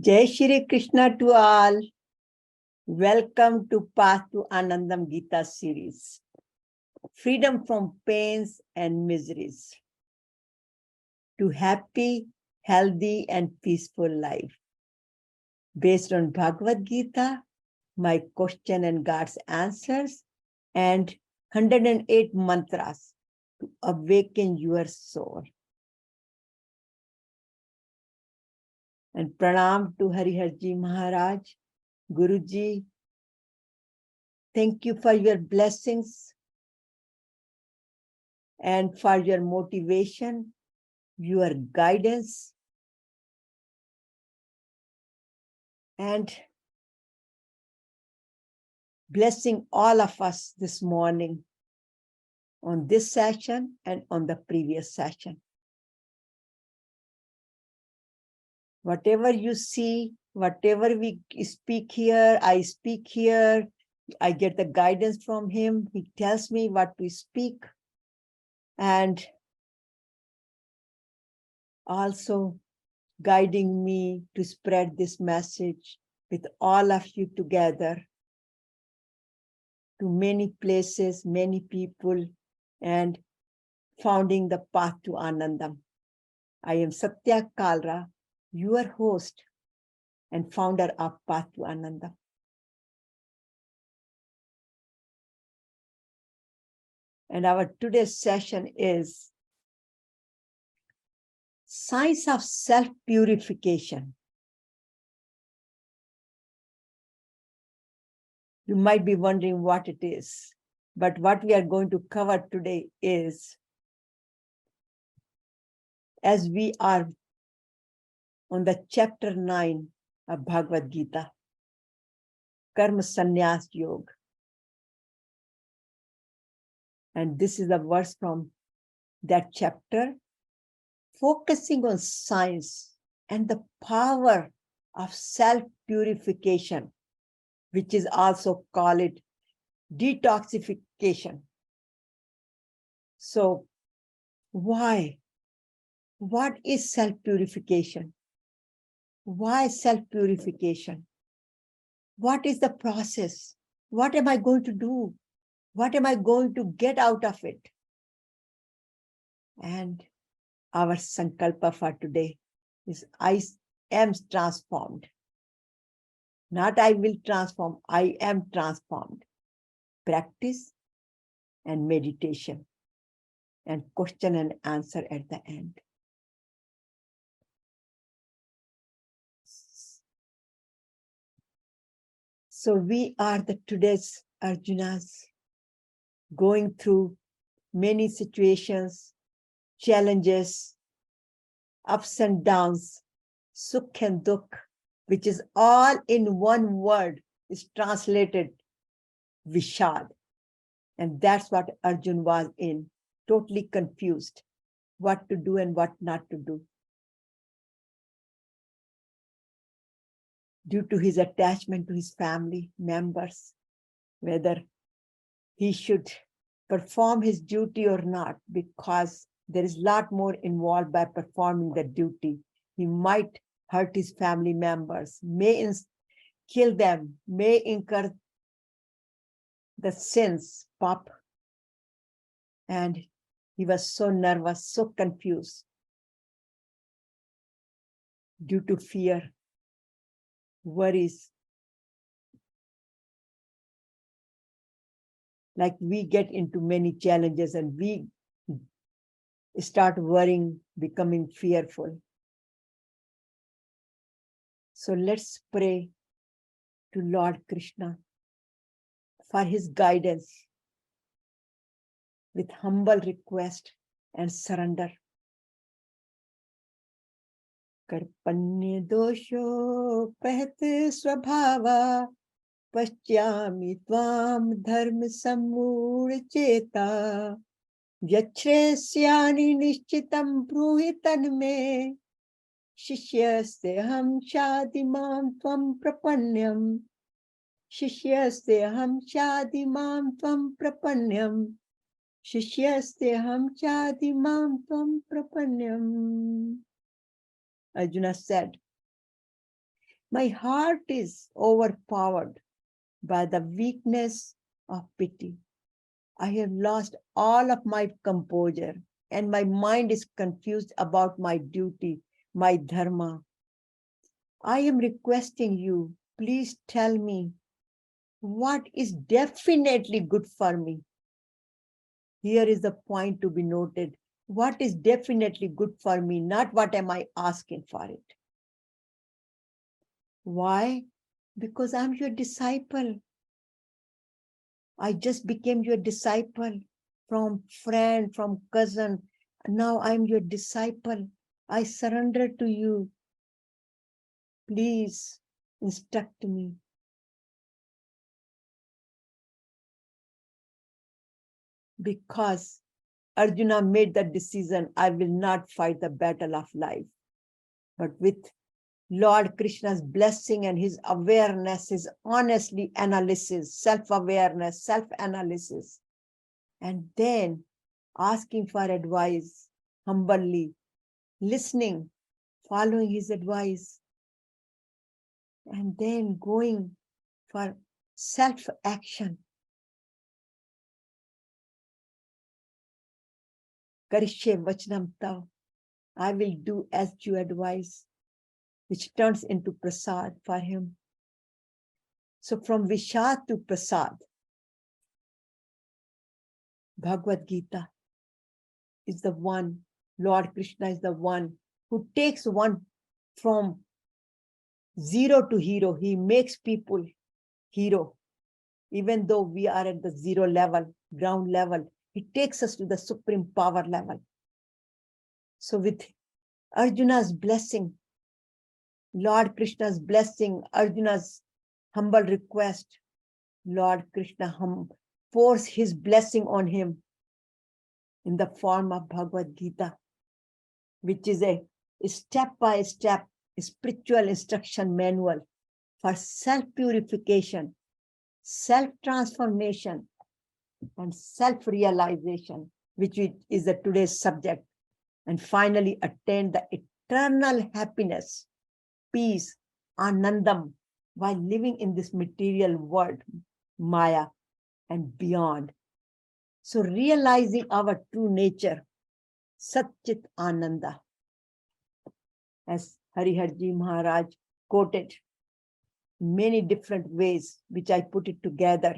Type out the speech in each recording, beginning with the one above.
Jai Shri Krishna to all. Welcome to Path to Anandam Gita series. Freedom from pains and miseries. To happy, healthy and peaceful life. Based on Bhagavad Gita, my question and God's answers, and 108 mantras to awaken your soul. And pranam to Hariharji Maharaj, Guruji. Thank you for your blessings and for your motivation, your guidance, and blessing all of us this morning on this session and on the previous session. Whatever you see, whatever we speak here, I speak here, I get the guidance from him. He tells me what to speak, and also guiding me to spread this message with all of you together to many places, many people, and founding the path to Anandam. I am Satya Kalra, your host and founder of Path to Anandam. And our today's session is Science of Self-Purification. You might be wondering what it is, but what we are going to cover today is, as we are on the chapter 9 of Bhagavad Gita, Karma Sannyas Yoga. And this is a verse from that chapter, focusing on science and the power of self-purification, which is also called detoxification. So why? What is self-purification? Why self-purification? What is the process? What am I going to do? What am I going to get out of it? And our sankalpa for today is I am transformed. Not I will transform, I am transformed. Practice and meditation and question and answer at the end. So we are the today's Arjunas going through many situations, challenges, ups and downs, sukh and dukh, which is all in one word, is translated Vishad. And that's what Arjun was in, totally confused, what to do and what not to do. Due to his attachment to his family members, whether he should perform his duty or not, because there is a lot more involved by performing the duty. He might hurt his family members, may kill them, may incur the sins, pop. And he was so nervous, so confused due to fear, worries. Like we get into many challenges and we start worrying, becoming fearful. So let's pray to Lord Krishna for his guidance with humble request and surrender. Karpanya dosho pahte swabhava paschyami tvam dharma sammur cheta yachresyani nishchitam bruhitan me shishyaste ham shadimam tvam prapanyam shishyaste ham shadimam tvam prapanyam shishyaste ham shadimam tvam prapanyam. Arjuna said, My heart is overpowered by the weakness of pity. I have lost all of my composure, and my mind is confused about my duty, my dharma. I am requesting you, please tell me what is definitely good for me. Here is the point to be noted. What is definitely good for me, not what am I asking for it. Why? Because I'm your disciple. I just became your disciple, from friend, from cousin. Now I'm your disciple. I surrender to you. Please instruct me. Because Arjuna made the decision, I will not fight the battle of life. But with Lord Krishna's blessing and his awareness, his honestly analysis, self-awareness, self-analysis, and then asking for advice humbly, listening, following his advice, and then going for self-action. Karishye vachanam tav. I will do as you advise, which turns into prasad for him. So from Vishad to prasad, Bhagavad Gita is the one, Lord Krishna is the one who takes one from zero to hero. He makes people hero. Even though we are at the zero level, ground level, he takes us to the supreme power level. So with Arjuna's blessing, Lord Krishna's blessing, Arjuna's humble request, Lord Krishna pours his blessing on him in the form of Bhagavad Gita, which is a step-by-step spiritual instruction manual for self-purification, self-transformation, and self-realization, which is the today's subject, and finally attain the eternal happiness, peace, Anandam, while living in this material world, Maya, and beyond. So realizing our true nature, Satchit Ananda, as Hariharji Maharaj quoted, many different ways, which I put it together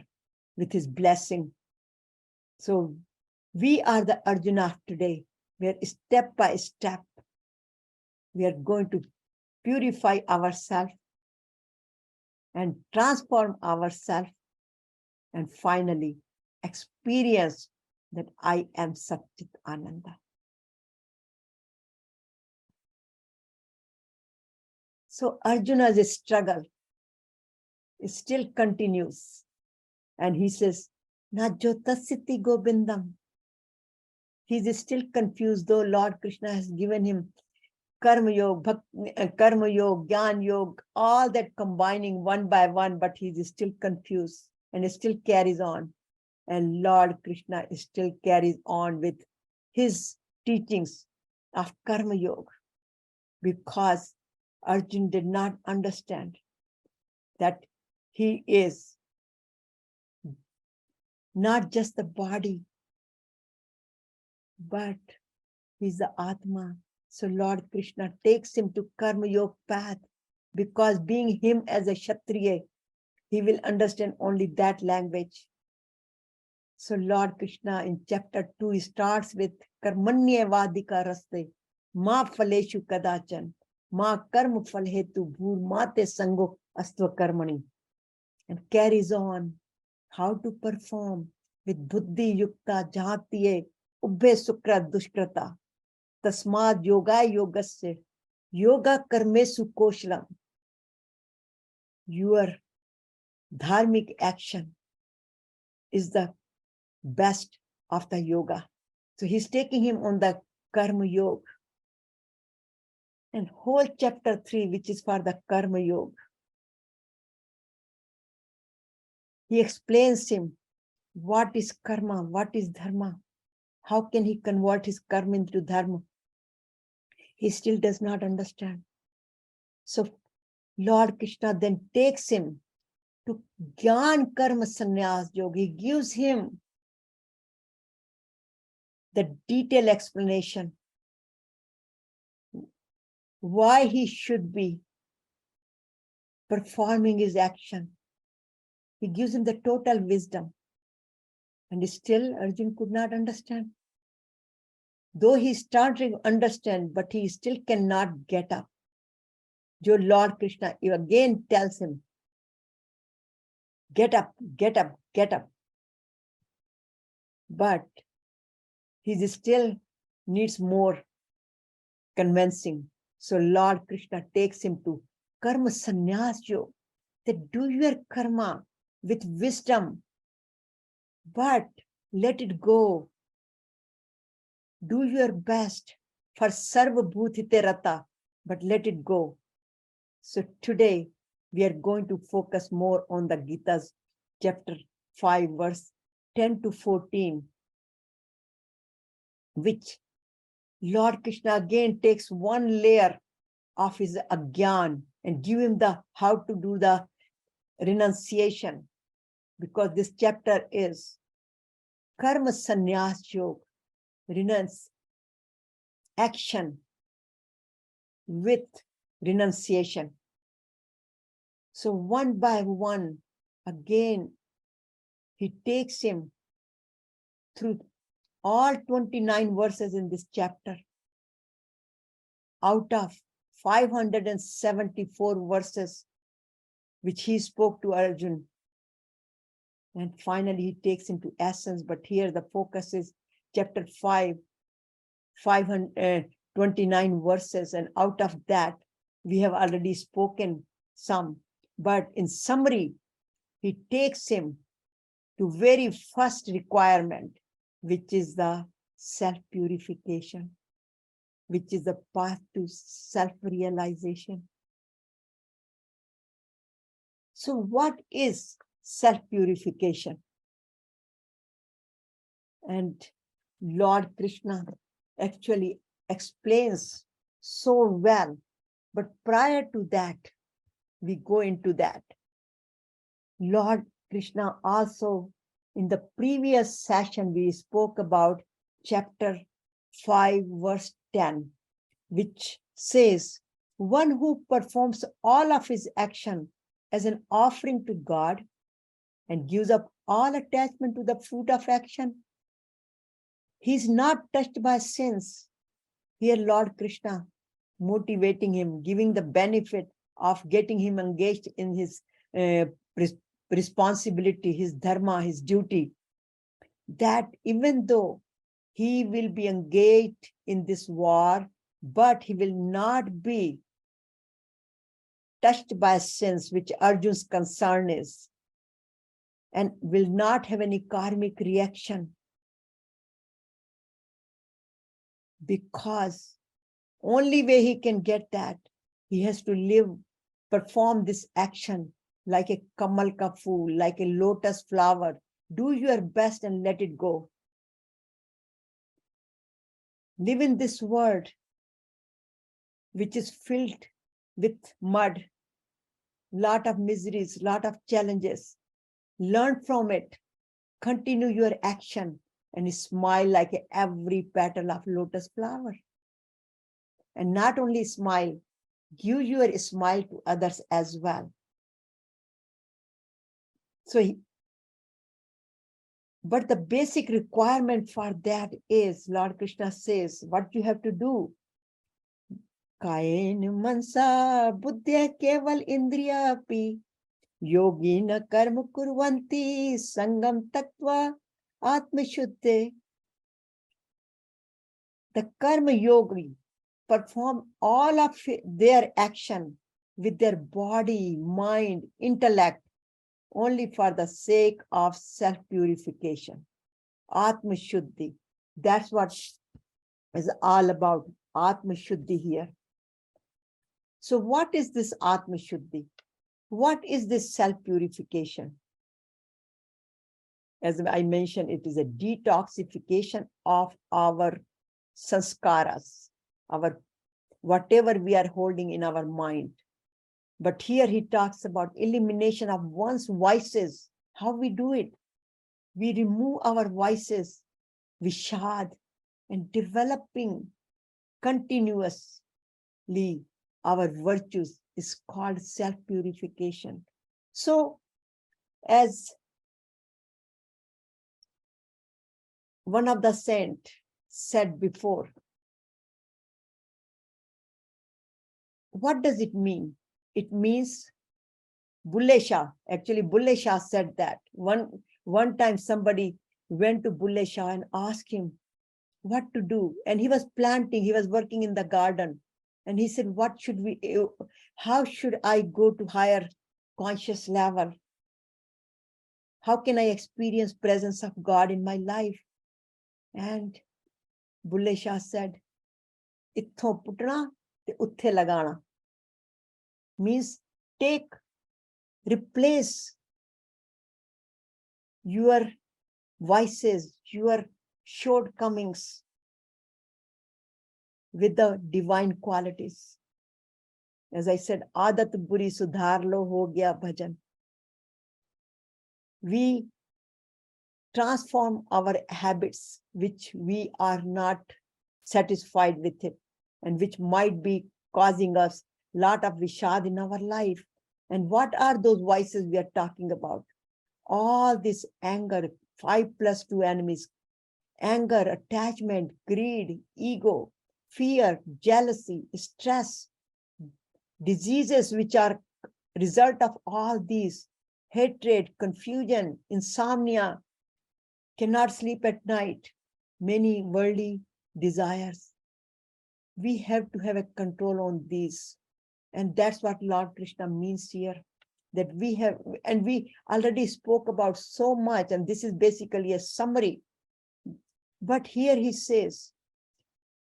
with his blessing. So we are the Arjuna of today, where step by step, we are going to purify ourselves and transform ourselves, and finally experience that I am Satchit Ananda. So Arjuna's struggle still continues. And he says, Najotasiti Govindam. He's still confused, though Lord Krishna has given him Karma Yoga, Gyan Yoga, all that combining one by one, but he's still confused and still carries on. And Lord Krishna still carries on with his teachings of Karma Yoga, because Arjuna did not understand that he is not just the body, but he's the Atma. So Lord Krishna takes him to Karma Yoga path, because being him as a Kshatriya, he will understand only that language. So Lord Krishna in chapter 2 starts with Karmanya Vadika Raste, Ma Phaleshu Kadachan, Ma Karma Phalhetu Bhur Mate Sango Astva Karmani, and carries on how to perform with Buddhi Yukta Jatiye Ubhe Sukra Dushkrata, Tasmad Yoga Yogasya, Yoga Karmesu Koshlam. Your dharmic action is the best of the yoga. So he's taking him on the Karma Yoga. And whole chapter 3, which is for the Karma Yoga, he explains him what is karma, what is dharma, how can he convert his karma into dharma. He still does not understand. So Lord Krishna then takes him to Gyan Karma Sannyas Yoga. He gives him the detailed explanation why he should be performing his action. He gives him the total wisdom. And still Arjun could not understand. Though he started to understand, but he still cannot get up. Your Lord Krishna again tells him, get up, get up, get up. But he still needs more convincing. So Lord Krishna takes him to Karma Sannyas Yoga, that do your karma with wisdom, but let it go. Do your best for Sarva Bhutite Rata, but let it go. So today we are going to focus more on the Gita's chapter 5, verse 10 to 14, which Lord Krishna again takes one layer of his agyan and give him the how to do the renunciation, because this chapter is Karma Sannyas Yoga, renounce action with renunciation. So one by one, again, he takes him through all 29 verses in this chapter. Out of 574 verses, which he spoke to Arjun. And finally, he takes him to essence. But here the focus is chapter 5, 529 verses. And out of that, we have already spoken some. But in summary, he takes him to very first requirement, which is the self-purification, which is the path to self-realization. So what is self-purification? And Lord Krishna actually explains so well. But prior to that, we go into that. Lord Krishna also, in the previous session, we spoke about chapter 5, verse 10, which says, one who performs all of his action as an offering to God and gives up all attachment to the fruit of action, he is not touched by sins. Here, Lord Krishna motivating him, giving the benefit of getting him engaged in his responsibility, his dharma, his duty, that even though he will be engaged in this war, but he will not be touched by sins, which Arjun's concern is, and will not have any karmic reaction, because only way he can get that, he has to live, perform this action like a kamal ka phool, like a lotus flower. Do your best and let it go. Live in this world, which is filled with mud, lot of miseries, lot of challenges. Learn from it, continue your action, and smile like every petal of lotus flower. And not only smile, give your smile to others as well. So, but the basic requirement for that is, Lord Krishna says, what you have to do. Kayen mansa buddhya keval indriya pi yogina karma kurvanti sangam tattva atma shuddhe. The karma yogi perform all of their action with their body, mind, intellect, only for the sake of self-purification. Atma Shuddhi. That's what is all about. Atma Shuddhi here. So what is this Atma Shuddhi? What is this self-purification? As I mentioned, it is a detoxification of our sanskaras, our whatever we are holding in our mind. But here he talks about elimination of one's vices. How we do it? We remove our vices, vishad, and developing continuously our virtues is called self-purification. So, as one of the saints said before, what does it mean? It means Bulle Shah. Actually, Bulle Shah said that. One time somebody went to Bulle Shah and asked him what to do. And he was planting, he was working in the garden. And he said, how should I go to higher conscious level? How can I experience presence of God in my life? And Bulle Shah said, Itthon putna te utthe lagana. Means replace your vices, your shortcomings with the divine qualities. As I said, Aadat buri sudhar lo, ho gaya bhajan. We transform our habits, which we are not satisfied with it, and which might be causing us a lot of vishad in our life. And what are those vices we are talking about? All this anger, 5+2 enemies, anger, attachment, greed, ego, fear, jealousy, stress, diseases which are result of all these, hatred, confusion, insomnia, cannot sleep at night, many worldly desires. We have to have a control on these. And that's what Lord Krishna means here, that we have, and we already spoke about so much, and this is basically a summary. But here he says,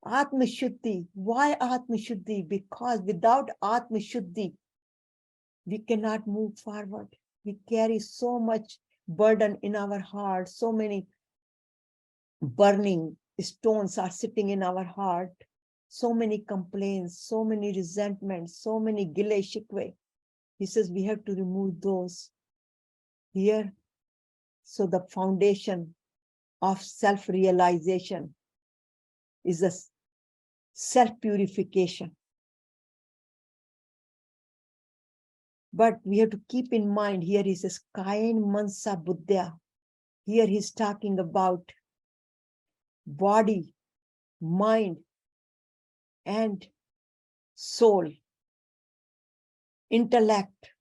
Atma Shuddhi. Why Atma Shuddhi? Because without Atma Shuddhi, we cannot move forward. We carry so much burden in our heart, so many burning stones are sitting in our heart, so many complaints, so many resentments, so many gile shikwe. He says we have to remove those here. So the foundation of self-realization is a self-purification. But we have to keep in mind, here he says, Kain Mansa Buddha. Here he's talking about body, mind, and soul, intellect.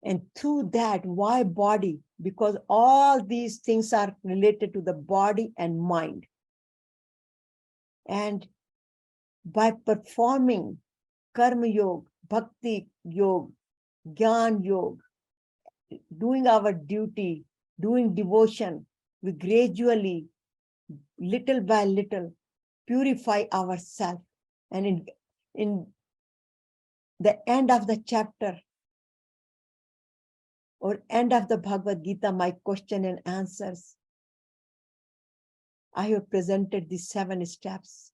And through that, why body? Because all these things are related to the body and mind. And by performing karma yoga, bhakti yoga, jnana yoga, doing our duty, doing devotion, we gradually, little by little, purify ourselves. And in the end of the chapter, or end of the Bhagavad Gita, my question and answers, I have presented these 7 steps.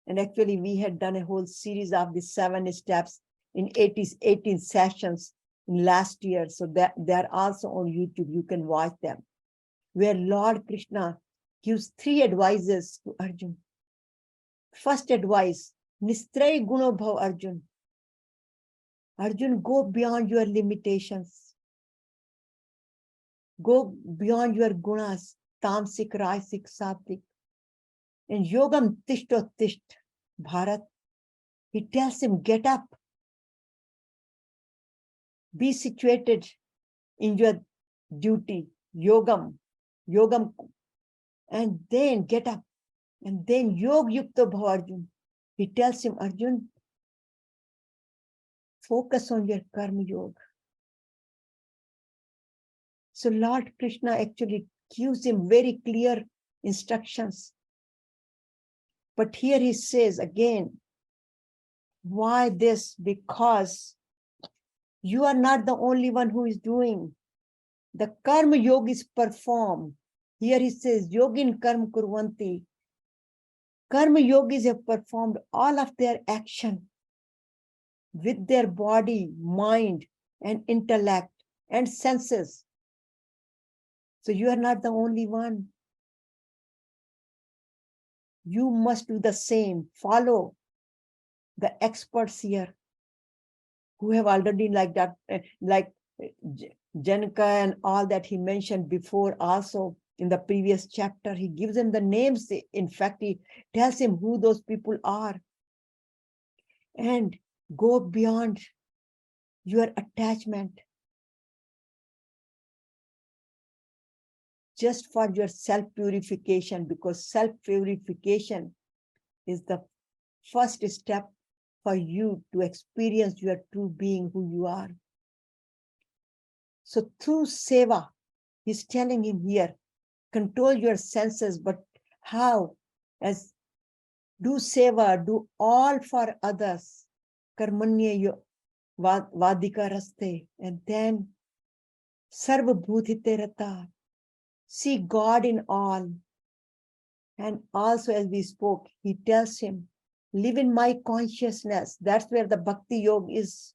And actually, we had done a whole series of these 7 steps in 18 sessions in last year. So that they're also on YouTube. You can watch them, where Lord Krishna gives 3 advices to Arjun. First advice, Nistray Guno Bhav Arjun. Arjun, go beyond your limitations. Go beyond your gunas, tamsik, rajasik, sattvic. And yogam tishto tisht, Bharat. He tells him, get up. Be situated in your duty, yogam, and then get up. And then yog yukta bhav Arjun. He tells him, Arjun, focus on your karma yoga. So Lord Krishna actually gives him very clear instructions. But here he says again, why this? Because you are not the only one who is doing. The karma yogis perform. Here he says, yogin karma kurvanti. Karma yogis have performed all of their action with their body, mind, and intellect and senses. So you are not the only one. You must do the same. Follow the experts here who have already, like that, like Janaka and all that he mentioned before also in the previous chapter. He gives them the names. In fact, he tells him who those people are. And go beyond your attachment just for your self-purification, because self-purification is the first step for you to experience your true being, who you are. So through seva, he's telling him here, control your senses, but how? As do seva, do all for others. Karmanya vadika raste. And then sarva bhutite rata. See God in all. And also, as we spoke, he tells him, live in my consciousness. That's where the bhakti yoga is.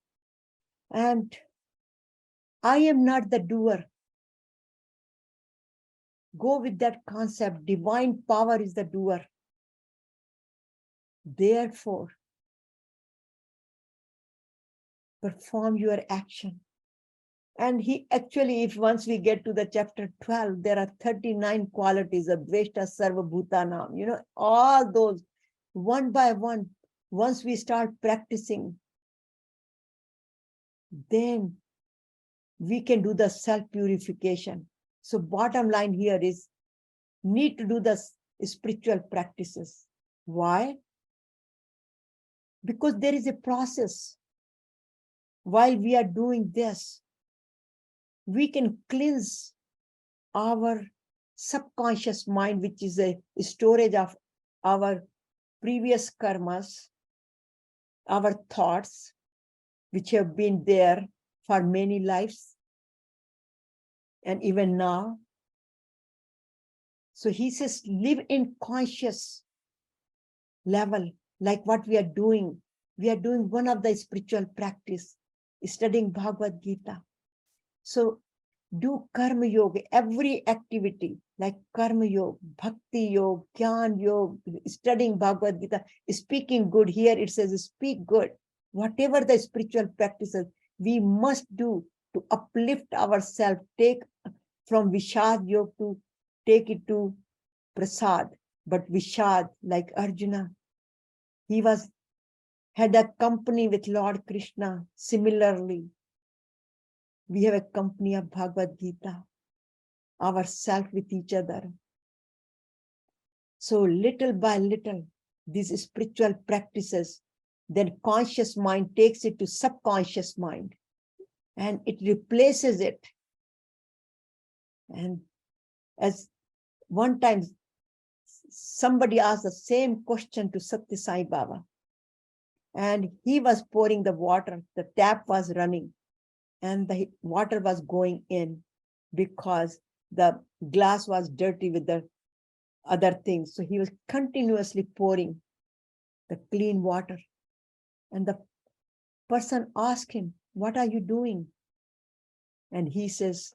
And I am not the doer. Go with that concept. Divine power is the doer. Therefore, perform your action. And he actually, if once we get to the chapter 12, there are 39 qualities of Dveshta Sarva Bhutanam. All those one by one, once we start practicing, then we can do the self-purification. So bottom line here is, need to do the spiritual practices. Why? Because there is a process. While we are doing this, we can cleanse our subconscious mind, which is a storage of our previous karmas, our thoughts, which have been there for many lives, and even now. So he says, live in conscious level, like what we are doing. We are doing one of the spiritual practice, studying Bhagavad Gita. So do karma yoga, every activity like karma yoga, bhakti yoga, jnana yoga, studying Bhagavad Gita, speaking good. Here it says speak good. Whatever the spiritual practices we must do to uplift ourselves, take from Vishad yoga to take it to Prasad. But Vishad, like Arjuna, he had a company with Lord Krishna. Similarly, we have a company of Bhagavad Gita, ourselves with each other. So little by little, these spiritual practices, then conscious mind takes it to subconscious mind and it replaces it. And as one time, somebody asked the same question to Satya Sai Baba, and he was pouring the water, the tap was running, and the water was going in because the glass was dirty with the other things. So he was continuously pouring the clean water. And the person asked him, what are you doing? And he says,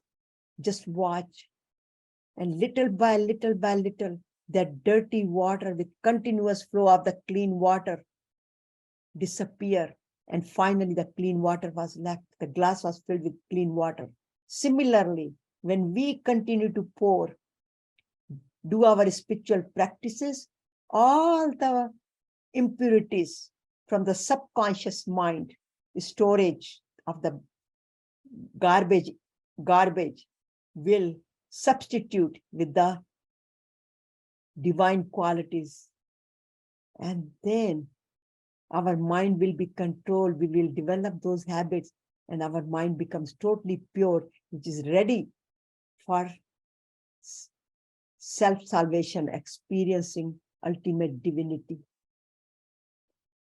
just watch. And little by little, that dirty water with continuous flow of the clean water disappear. And finally, the clean water was left. The glass was filled with clean water. Similarly, when we continue to pour, do our spiritual practices, all the impurities from the subconscious mind, storage of the garbage will substitute with the divine qualities. And then our mind will be controlled. We will develop those habits and our mind becomes totally pure, which is ready for self-salvation, experiencing ultimate divinity.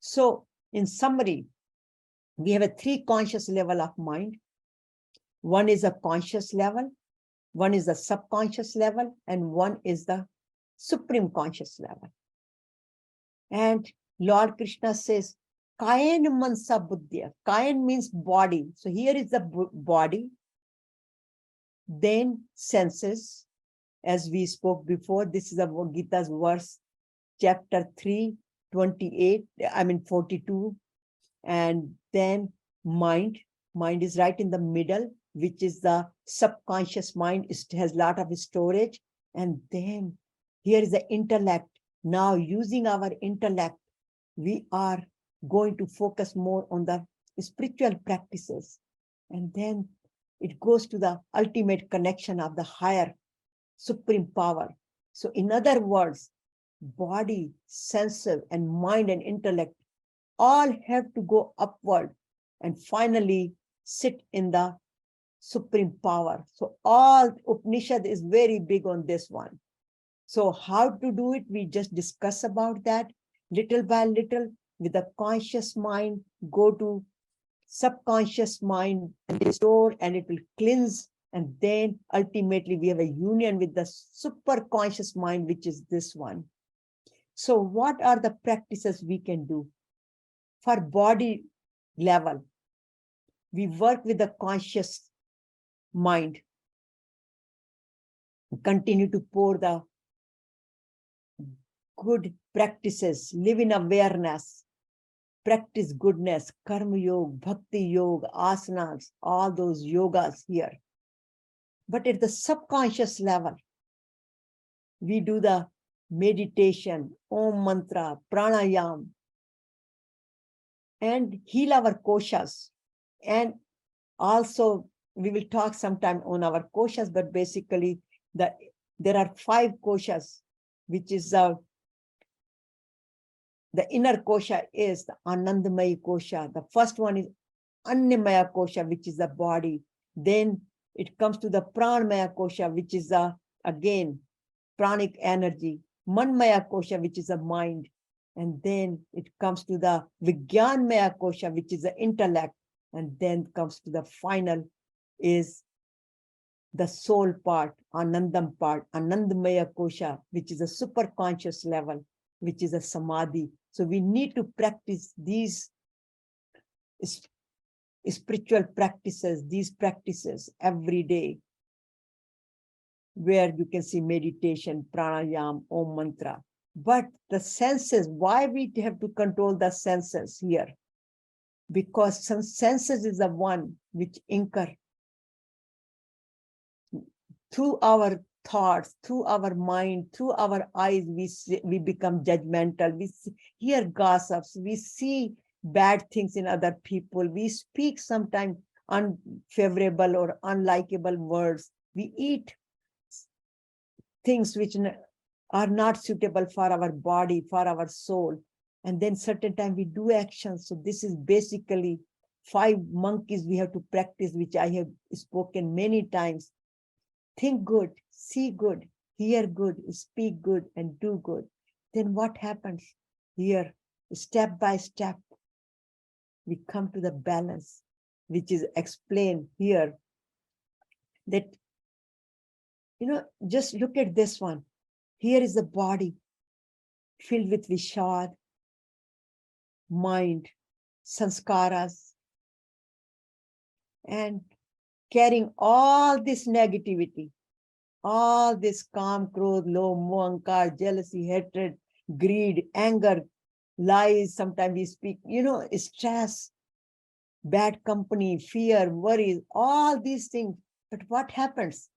So in summary, we have a 3 conscious level of mind. One is a conscious level, one is the subconscious level, and one is the supreme conscious level. And Lord Krishna says, Kayan mansa buddhya. Kayan means body. So here is the body, then senses, as we spoke before. This is about Gita's verse, chapter 3, 28, 42. And then mind. Mind is right in the middle, which is the subconscious mind. It has a lot of storage. And then here is the intellect. Now using our intellect, we are going to focus more on the spiritual practices. And then it goes to the ultimate connection of the higher supreme power. So in other words, body, senses, and mind and intellect all have to go upward and finally sit in the supreme power. So all Upanishad is very big on this one. So how to do it? We just discuss about that little by little. With the conscious mind, go to subconscious mind and restore, and it will cleanse. And then ultimately we have a union with the super conscious mind, which is this one. So what are the practices we can do? For body level, we work with the conscious mind. Continue to pour the good practices, live in awareness, practice goodness, karma yoga, bhakti yoga, asanas, all those yogas here. But at the subconscious level, we do the meditation, Om mantra, pranayam, and heal our koshas. And also, we will talk sometime on our koshas, but basically there are 5 koshas, which is the inner kosha is the Anandamaya kosha. The first one is Annamaya kosha, which is the body. Then it comes to the Pranamaya kosha, which is again pranic energy. Manmaya kosha, which is the mind. And then it comes to the Vijnanmaya kosha, which is the intellect. And then comes to the final is the soul part, Anandam part, Anandamaya kosha, which is a super conscious level, which is a samadhi. So we need to practice these spiritual practices, these practices every day, where you can see meditation, pranayam, om mantra. But the senses, why we have to control the senses here? Because some senses is the one which incur through our thoughts, through our mind, through our eyes, we become judgmental. We hear gossips. We see bad things in other people. We speak sometimes unfavorable or unlikable words. We eat things which are not suitable for our body, for our soul. And then certain time we do actions. So this is basically 5 monkeys we have to practice, which I have spoken many times. Think good, see good, hear good, speak good, and do good. Then what happens? Here, step by step, we come to the balance, which is explained here. That, just look at this one. Here is the body filled with Vishad, mind, sanskaras, and carrying all this negativity, all this calm, krodh, lobh, moh, ahankar, jealousy, hatred, greed, anger, lies, sometimes we speak, stress, bad company, fear, worries, all these things. But what happens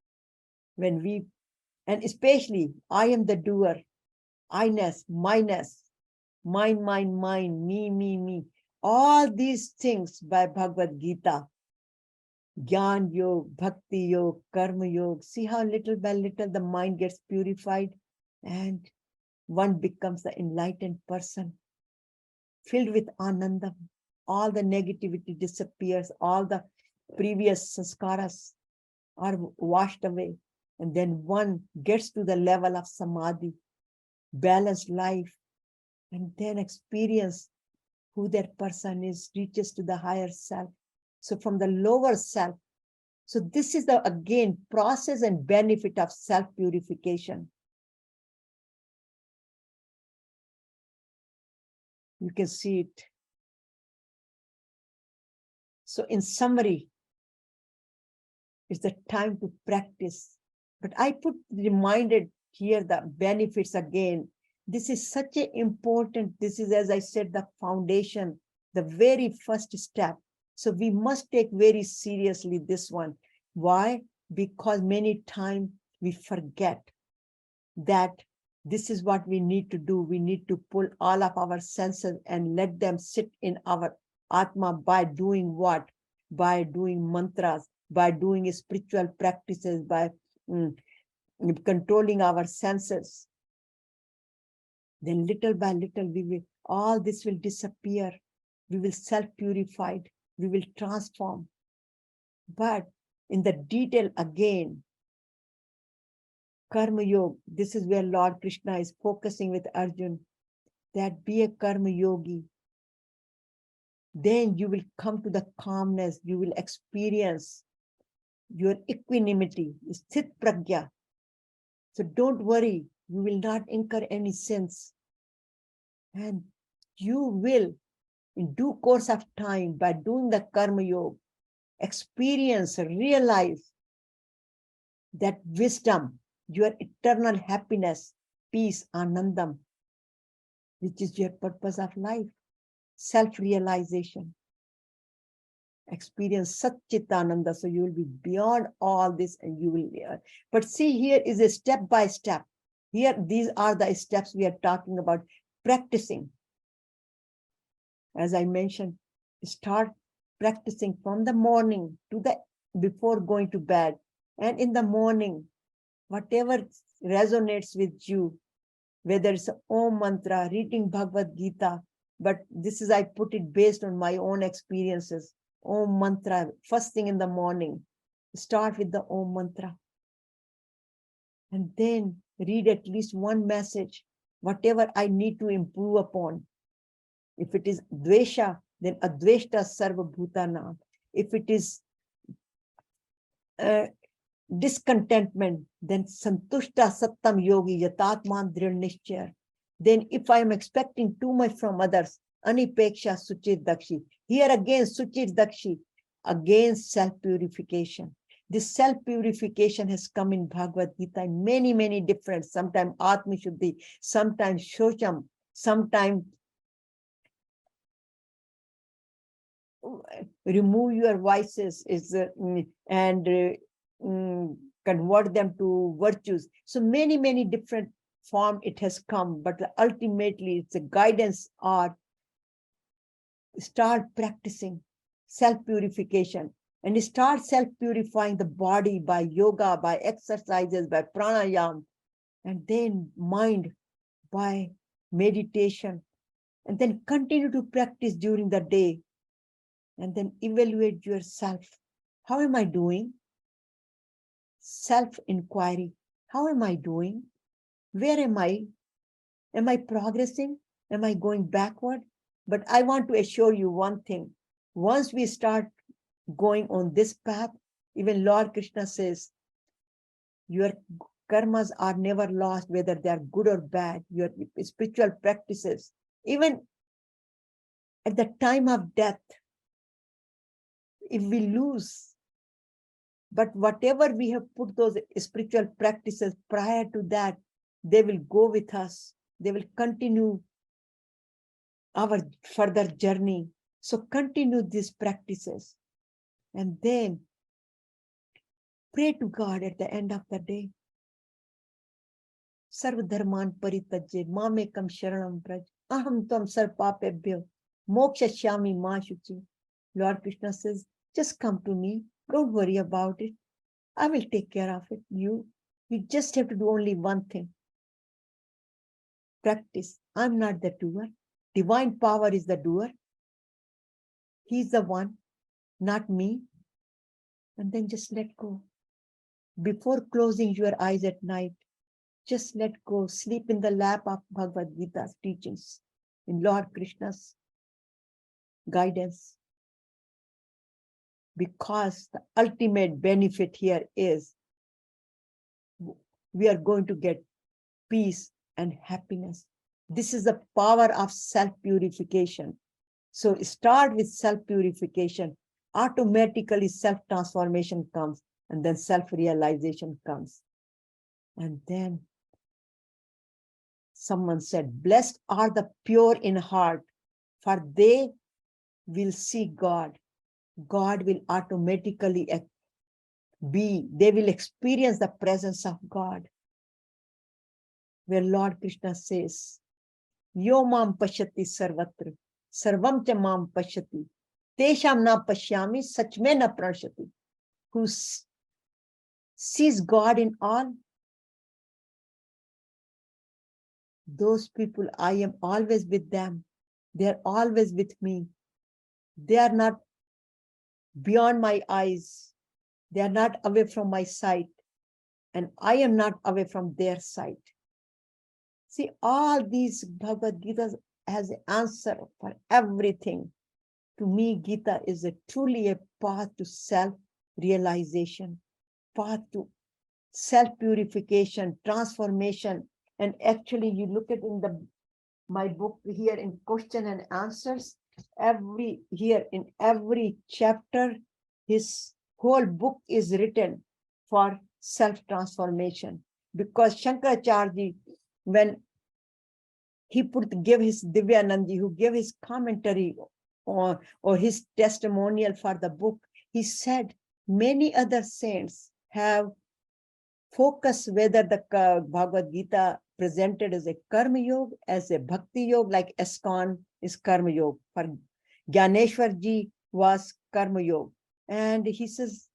when and especially, I am the doer, I-ness, my-ness, mine, me. All these things by Bhagavad Gita, Gyan Yoga, Bhakti Yoga, Karma Yoga. See how little by little the mind gets purified and one becomes the enlightened person, filled with Anandam. All the negativity disappears, all the previous sanskaras are washed away. And then one gets to the level of samadhi, balanced life, and then experience who that person is, reaches to the higher self. So from the lower self. So this is the, again, process and benefit of self-purification. You can see it. So in summary, it's the time to practice. But I reminded here the benefits again. This is such an important, this is, as I said, the foundation, the very first step. So we must take very seriously this one. Why? Because many times we forget that this is what we need to do. We need to pull all of our senses and let them sit in our Atma by doing what? By doing mantras, by doing spiritual practices, by controlling our senses. Then little by little, all this will disappear. We will self-purify. We will transform. But in the detail again, Karma Yoga, this is where Lord Krishna is focusing with Arjun, that be a Karma Yogi. Then you will come to the calmness, you will experience your equanimity, sthit pragya. So don't worry, you will not incur any sins. And you will, in due course of time, by doing the Karma Yoga, experience, realize that wisdom, your eternal happiness, peace, Anandam, which is your purpose of life, self-realization. Experience Satchitananda, so you will be beyond all this and you will, but see, here is a step by step. Here, these are the steps we are talking about practicing. As I mentioned, start practicing from the morning to before going to bed. And in the morning, whatever resonates with you, whether it's Om mantra, reading Bhagavad Gita, but this is, I put it based on my own experiences. Om mantra, first thing in the morning, start with the Om mantra. And then read at least one message, whatever I need to improve upon. If it is Dvesha, then Adveshta Sarva Bhutana. If it is discontentment, then Santushta Sattam Yogi Yatatman Drir Nishchaya. Then if I am expecting too much from others, Anipeksha Suchit Dakshi. Here again, Suchit Dakshi, again self-purification. This self-purification has come in Bhagavad Gita in many, many different, sometimes Atma Shuddhi, sometimes Shocham, sometimes remove your vices and convert them to virtues. So many, many different form it has come, but ultimately it's a guidance or start practicing self-purification and start self-purifying the body by yoga, by exercises, by pranayam, and then mind by meditation, and then continue to practice during the day, and then evaluate yourself. How am I doing? Self-inquiry. How am I doing? Where am I? Am I progressing? Am I going backward? But I want to assure you one thing. Once we start going on this path, even Lord Krishna says, your karmas are never lost, whether they are good or bad, your spiritual practices. Even at the time of death, if we lose, but whatever we have put those spiritual practices prior to that, they will go with us. They will continue our further journey. So continue these practices. And then pray to God at the end of the day. Sarva dharman paritajye mamekam sharanam praj aham tvam sarpapebhyo moksha shyami ma shuchi. Lord Krishna says, just come to me. Don't worry about it. I will take care of it. You just have to do only one thing. Practice. I'm not the doer. Divine power is the doer. He's the one, not me. And then just let go. Before closing your eyes at night, just let go. Sleep in the lap of Bhagavad Gita's teachings, in Lord Krishna's guidance. Because the ultimate benefit here is we are going to get peace and happiness. This is the power of self-purification. So start with self-purification. Automatically self-transformation comes, and then self-realization comes. And then someone said, blessed are the pure in heart, for they will see God. God will automatically they will experience the presence of God. Where Lord Krishna says, Yo mam pashyati sarvatra, sarvam cha mam pashyati, tesham na pashyami, sachme na prashyati. Who sees God in all, those people, I am always with them. They are always with me. They are not beyond my eyes. They are not away from my sight. And I am not away from their sight. See, all these Bhagavad Gita has an answer for everything. To me, Gita is truly a path to self-realization, path to self-purification, transformation. And actually, you look at in my book here in question and answers, in every chapter, his whole book is written for self-transformation. Because Shankaracharya, when he gave his Divyanandi, who gave his commentary or his testimonial for the book, he said many other saints have focused whether the Bhagavad Gita presented as a karma yoga, as a bhakti yoga, like ISKCON is karma yoga. For Gyaneshwar ji was karma yoga. And he says,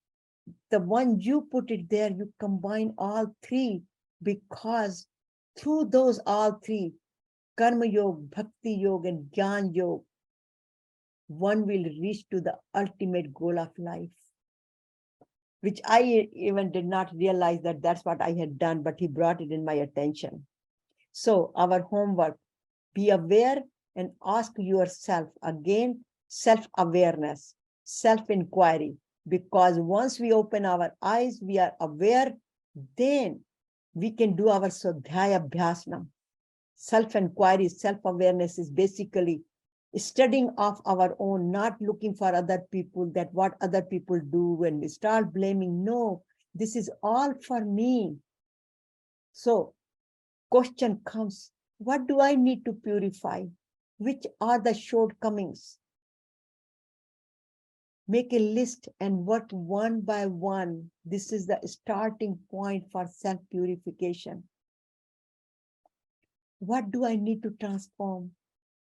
the one you put it there, you combine all three, because through those all three, karma yoga, bhakti yoga, and gyan yoga, one will reach to the ultimate goal of life, which I even did not realize that that's what I had done, but he brought it in my attention. So our homework, be aware and ask yourself again, self-awareness, self-inquiry, because once we open our eyes, we are aware, then we can do our Swadhyaya Abhyasnam. Self-inquiry, self-awareness is basically studying of our own, not looking for other people, that what other people do, when we start blaming. No, this is all for me. So question comes, what do I need to purify? Which are the shortcomings? Make a list and work one by one. This is the starting point for self-purification. What do I need to transform?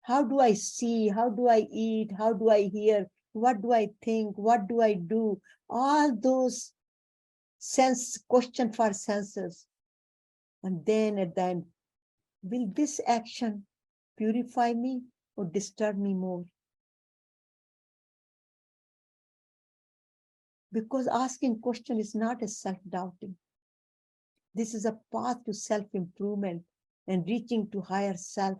How do I see? How do I eat? How do I hear? What do I think? What do I do? All those question for senses. And then at the end, will this action purify me or disturb me more? Because asking question is not a self-doubting. This is a path to self-improvement and reaching to higher self,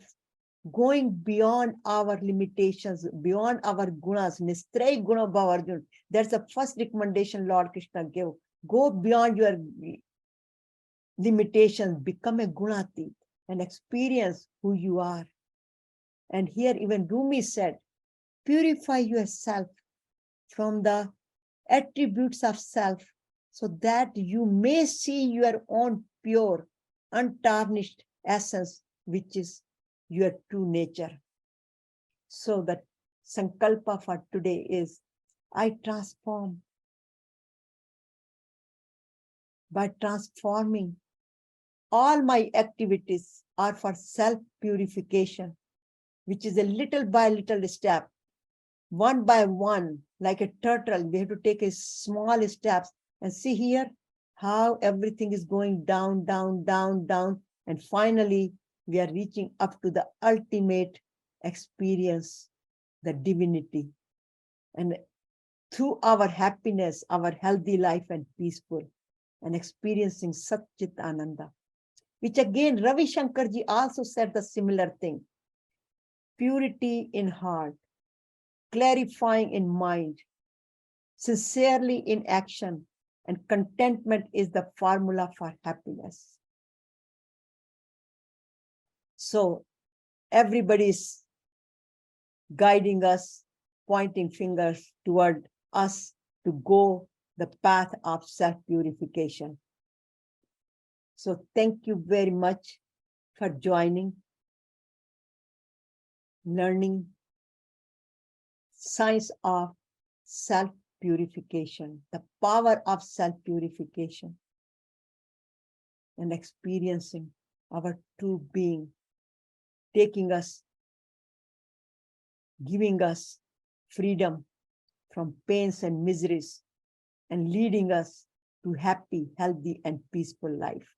going beyond our limitations, beyond our gunas, nistray guna bhavarjun. That's the first recommendation Lord Krishna gave. Go beyond your limitations, become a gunatit and experience who you are. And here even Rumi said, purify yourself from the attributes of self, so that you may see your own pure, untarnished essence, which is your true nature. So the sankalpa for today is, I transform. By transforming, all my activities are for self-purification, which is a little by little step, one by one, like a turtle. We have to take a small steps and see here how everything is going down, down, down, down. And finally, we are reaching up to the ultimate experience, the divinity. And through our happiness, our healthy life and peaceful, and experiencing Satchit Ananda, which again, Ravi Shankarji also said the similar thing. Purity in heart, clarifying in mind, sincerely in action, and contentment is the formula for happiness. So everybody's guiding us, pointing fingers toward us to go the path of self-purification. So thank you very much for joining, learning science of self-purification, the power of self-purification, and experiencing our true being, taking us, giving us freedom from pains and miseries, and leading us to happy, healthy, and peaceful life.